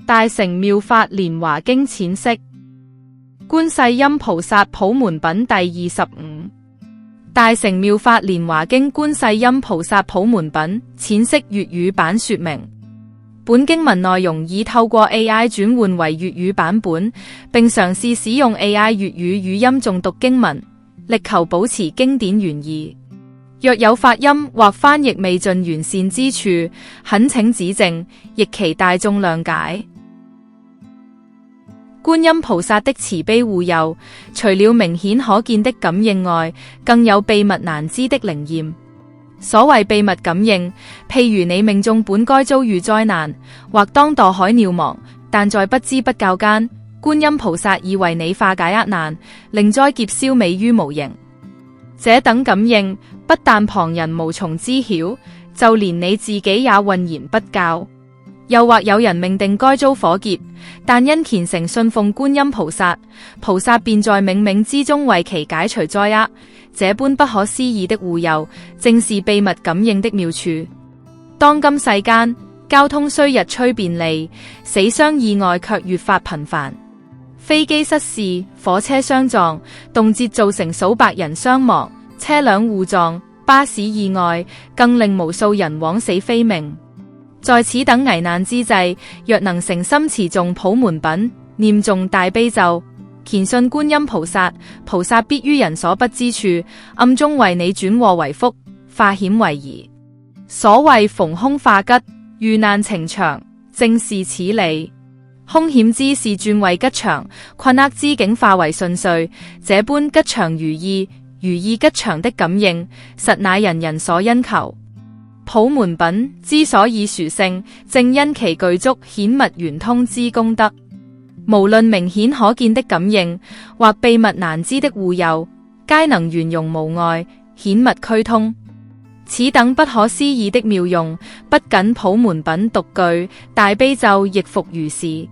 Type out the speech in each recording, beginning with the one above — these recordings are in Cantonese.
大乘妙法蓮華經淺釋。觀世音菩薩普門品第25。大乘妙法蓮華經觀世音菩薩普門品淺釋粵語版說明。本經文內容已透過 AI 轉換為粵語版本，並嘗試使用 AI 粵語語音誦讀經文，力求保持經典原意。若有發音或翻譯未盡完善之處，懇請指正，亦期大眾諒解。觀音菩薩的慈悲護佑，除了明顯可見的感應外，更有秘密難知的靈驗。所謂秘密感應，譬如你命中本該遭遇災難，或當墮海渺茫，但在不知不覺間，觀音菩薩已為你化解厄難，令災劫消弭於無形。這等感應，不但旁人無從知曉，就連你自己也渾然不覺。又或有人命定該遭火劫，但因虔誠信奉觀音菩薩，菩薩便在冥冥之中為其解除災厄。這般不可思議的護佑，正是秘密感應的妙處。當今世間，交通雖日趨便利，死傷意外卻越發頻繁。飛機失事、火車相撞，動輒造成數百人傷亡；車輛互撞、巴士意外，更令無數人枉死非命。在此等危難之際，若能誠心持誦普門品，念誦大悲咒，虔信觀音菩薩，菩薩必於人所不知處，暗中為你轉禍為福，化險為夷。所謂逢凶化吉，遇難呈祥，正是此理。凶險之事轉為吉祥，困厄之境化為順遂。這般吉祥如意、如意吉祥的感應，實乃人人所殷求。普門品之所以殊勝，正因其具足顯密圓通之功德。無論明顯可見的感應，或秘密難知的護佑，皆能圓融無礙，顯密俱通。此等不可思議的妙用，不僅普門品獨具，大悲咒亦復如是。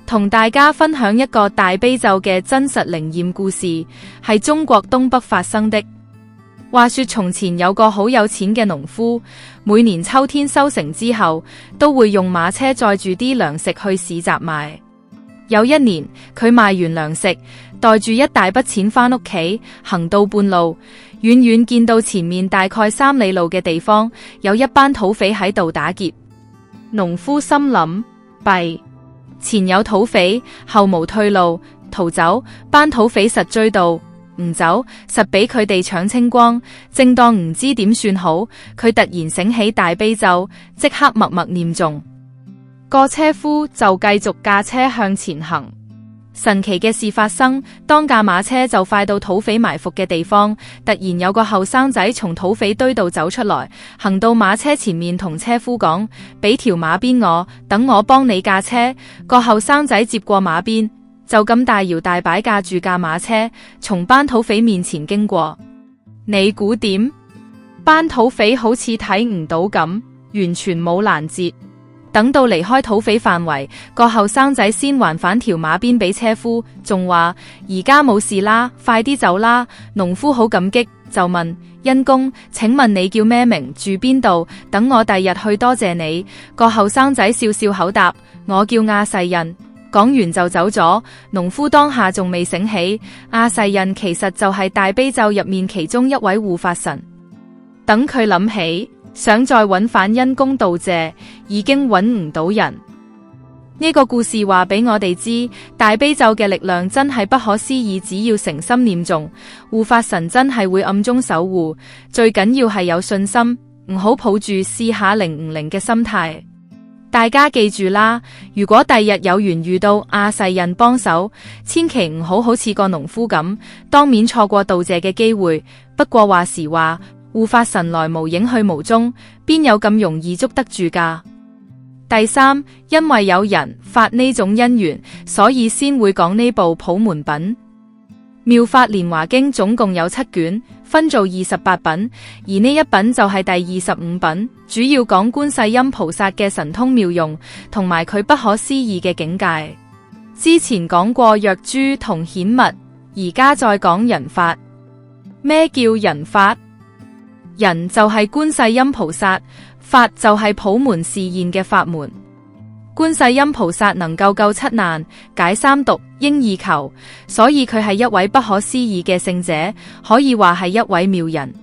同大家分享一個大悲咒嘅真實靈驗故事，係中國東北發生的。話說從前有個好有錢嘅農夫，每年秋天收成之後，都會用馬車載住啲糧食去市集賣。有一年，佢賣完糧食，帶住一大筆錢返屋企，行到半路，遠遠見到前面大概3里路嘅地方，有一班土匪喺度打劫。農夫心諗：弊，前有土匪，後無退路，逃走，班土匪實追到。唔走，實俾佢哋搶清光。正當唔知點算好，佢突然醒起大悲咒，即刻默默念誦。個車夫就繼續駕車向前行。神奇嘅事發生，當架馬車就快到土匪埋伏嘅地方，突然有個後生仔從土匪堆度走出來，行到馬車前面同車夫講：俾條馬鞭我，等我幫你駕車。個後生仔接過馬鞭，就咁大搖大擺駕住架馬車，從班土匪面前經過。你估點？班土匪好似睇唔到咁，完全冇攔截。等到離開土匪範圍，個後生仔先還返條馬鞭俾車夫，仲話：而家冇事啦，快啲走啦。農夫好感激，就問：恩公，請問你叫咩名？住邊度？等我第日去多謝你。個後生仔笑笑口答：我叫亞世印。講完就走咗。農夫當下仲未醒起，亞世印其實就係大悲咒入面其中一位護法神。等佢諗起，想再揾返恩公道謝，已經揾唔到人。呢個故事話俾我哋知，大悲咒嘅力量真係不可思議，只要誠心念誦，護法神真係會暗中守護。最緊要係有信心，唔好抱住試下靈唔靈嘅心態。大家記住啦，如果第日有緣遇到亞世印幫手，千祈唔好似個農夫咁，當面錯過道謝嘅機會。不過話時話，護法神來無影去無蹤，邊有咁容易捉得住㗎？第三，因為有人發呢種因緣，所以先會講呢部普門品。妙法蓮華經總共有7卷，分做28品，而呢一品就係第25品，主要講觀世音菩薩嘅神通妙用，同埋佢不可思議嘅境界。之前講過藥珠同顯密，而家再講人法。咩叫人法？人就係觀世音菩薩，法就係普門示現嘅法門。觀世音菩薩能夠救七難、解三毒、應二求，所以佢係一位不可思議嘅聖者，可以話係一位妙人。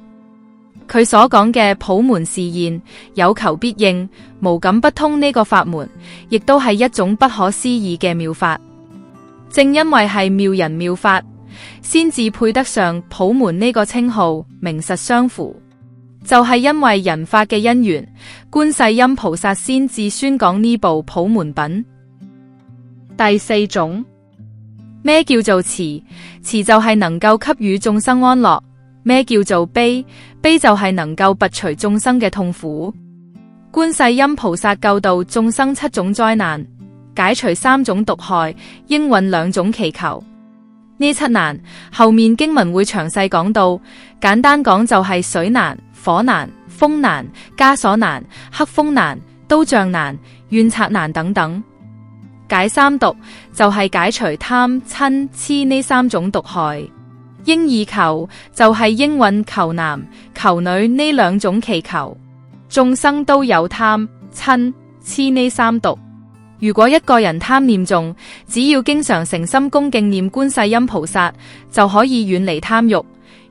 佢所講嘅普門示現、有求必應、無感不通呢個法門，亦都係一種不可思議嘅妙法。正因為係妙人妙法，先至配得上普門呢個稱號，名實相符。就係因為人法嘅因緣，觀世音菩薩先至宣講呢部普門品。第四種，咩叫做慈？慈就係能夠給予眾生安樂。咩叫做悲？悲就係能夠拔除眾生嘅痛苦。觀世音菩薩救度眾生七種災難，解除三種毒害，應允兩種祈求。呢七難後面經文會詳細講到，簡單講就係水難、火難、風難、枷鎖難、黑風難、刀杖難、怨賊難等等。解三毒就係解除貪、嗔、癡呢三種毒害。應二求就係應允求男、求女呢兩種祈求。眾生都有貪、嗔、癡呢三毒。如果一個人貪念重，只要經常誠心恭敬念觀世音菩薩，就可以遠離貪欲。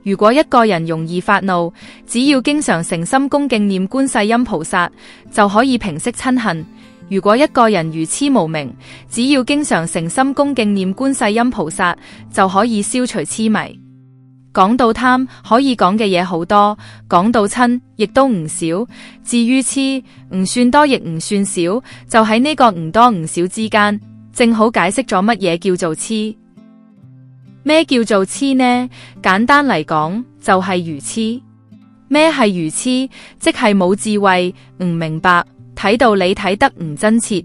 如果一個人容易發怒，只要經常誠心恭敬念觀世音菩薩，就可以平息嗔恨。如果一個人愚癡無明，只要經常誠心恭敬念觀世音菩薩，就可以消除癡迷。講到貪，可以講嘅嘢好多；講到嗔，亦都唔少。至於癡，唔算多，亦唔算少，就喺呢個唔多唔少之間，正好解釋咗乜嘢叫做癡。咩叫做癡呢？簡單嚟講，就係愚癡。咩係愚癡？即係冇智慧，唔明白，睇道理睇得唔真切，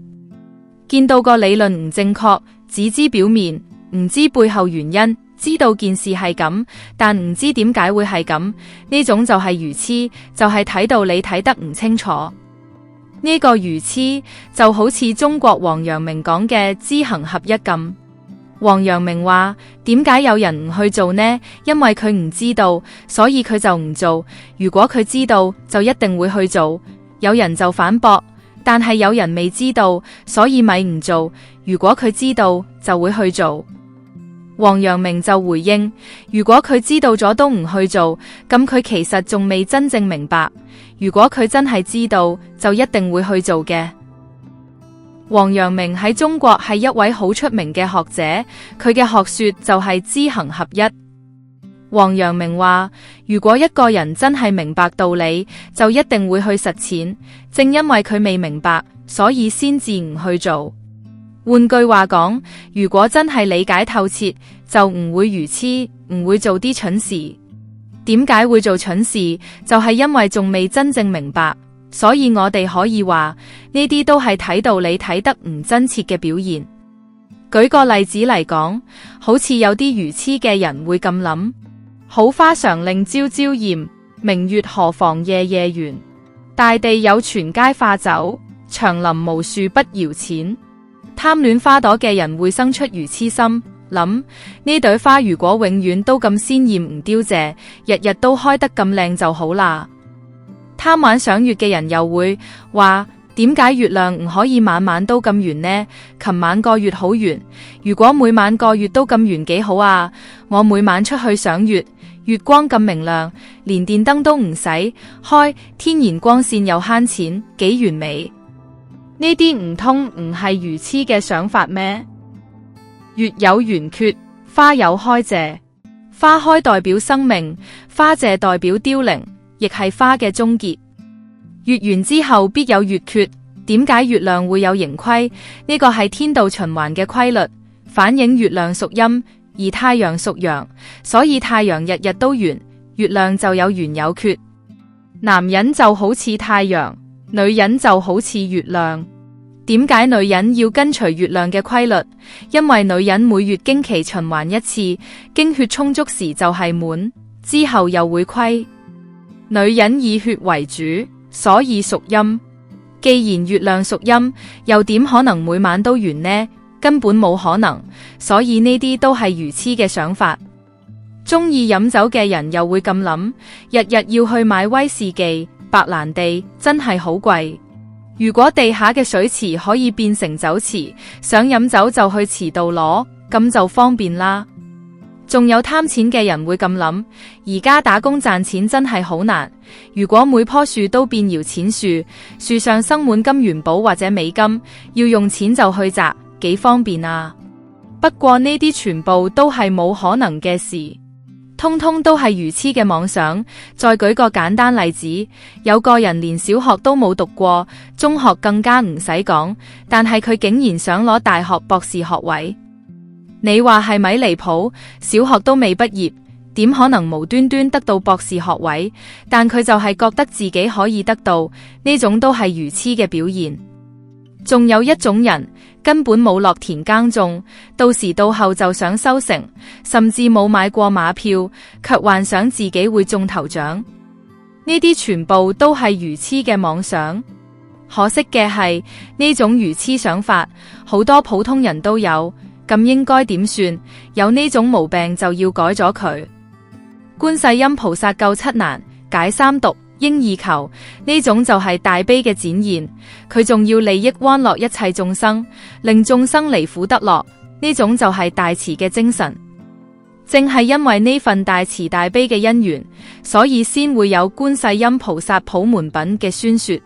見到個理論唔正確，只知表面，唔知背後原因。知道件事係咁，但唔知點解會係咁，呢種就係愚癡，就係睇道理睇得唔清楚。呢個愚癡就好似中國王陽明講嘅知行合一咁。王陽明話：點解有人唔去做呢？因為佢唔知道，所以佢就唔做。如果佢知道，就一定會去做。有人就反駁：但係有人未知道，所以咪唔做。如果佢知道，就會去做。王陽明就回應：如果佢知道咗都唔去做，咁佢其實仲未真正明白。如果佢真係知道，就一定會去做嘅。王陽明喺中國係一位好出名嘅學者，佢嘅學說就係知行合一。王陽明話：如果一個人真係明白道理，就一定會去實踐。正因為佢未明白，所以先至唔去做。換句話講，如果真係理解透徹，就唔會愚癡，唔會做啲蠢事。點解會做蠢事？就係因為仲未真正明白。所以我哋可以話，呢啲都係睇道理睇得唔真切嘅表現。舉個例子嚟講，好似有啲愚癡嘅人會咁諗：好花常令朝朝艷，明月何妨夜夜圓。大地有泉皆化酒，長林無樹不搖錢。貪戀花朵嘅人會生出愚癡心，諗呢朵花如果永遠都咁鮮艷唔凋謝，日日都開得咁靚就好啦。貪玩賞月嘅人又會話：點解月亮唔可以晚晚都咁圓呢？琴晚個月好圓，如果每晚個月都咁圓幾好啊！我每晚出去賞月，月光咁明亮，連電燈都唔使開，天然光線又慳錢，幾完美。呢啲唔通唔係愚癡嘅想法咩？月有圓缺，花有開謝。花開代表生命，花謝代表凋零，亦係花嘅終結。月圓之後必有月缺，點解月亮會有盈虧？呢個係天道循環嘅規律，反映月亮屬陰，而太陽屬陽，所以太陽日日都圓，月亮就有圓有缺。男人就好似太陽，女人就好似月亮。點解女人要跟隨月亮嘅規律？因為女人每月經期循環一次，經血充足時就係滿，之後又會虧。女人以血為主，所以屬陰。既然月亮屬陰，又點可能每晚都圓呢？根本冇可能。所以呢啲都係愚癡嘅想法。中意飲酒嘅人又會咁諗，日日要去買威士忌、白蘭地，真係好貴。如果地下嘅水池可以變成酒池，想飲酒就去池度攞，咁就方便啦。仲有貪錢嘅人會咁諗，而家打工賺錢真係好難。如果每棵樹都變搖錢樹，樹上生滿金元寶或者美金，要用錢就去摘，幾方便啊！不過呢啲全部都係冇可能嘅事，通通都係愚癡嘅妄想。再舉個簡單例子，有個人連小學都冇讀過，中學更加唔使講，但係佢竟然想攞大學博士學位。你話係咪離譜？小學都未畢業，點可能無端端得到博士學位？但佢就係覺得自己可以得到，呢種都係愚癡嘅表現。仲有一種人根本冇落田耕種，到時到後就想收成，甚至冇買過馬票，卻幻想自己會中頭獎。呢啲全部都係愚癡嘅妄想。可惜嘅係，呢種愚癡想法，好多普通人都有。咁應該點算？有呢種毛病就要改咗佢。觀世音菩薩救七難，解三毒，應二求，呢種就係大悲嘅展現。佢仲要利益安樂一切眾生，令眾生離苦得樂，呢種就係大慈嘅精神。正係因為呢份大慈大悲嘅因緣，所以先會有觀世音菩薩普門品嘅宣說。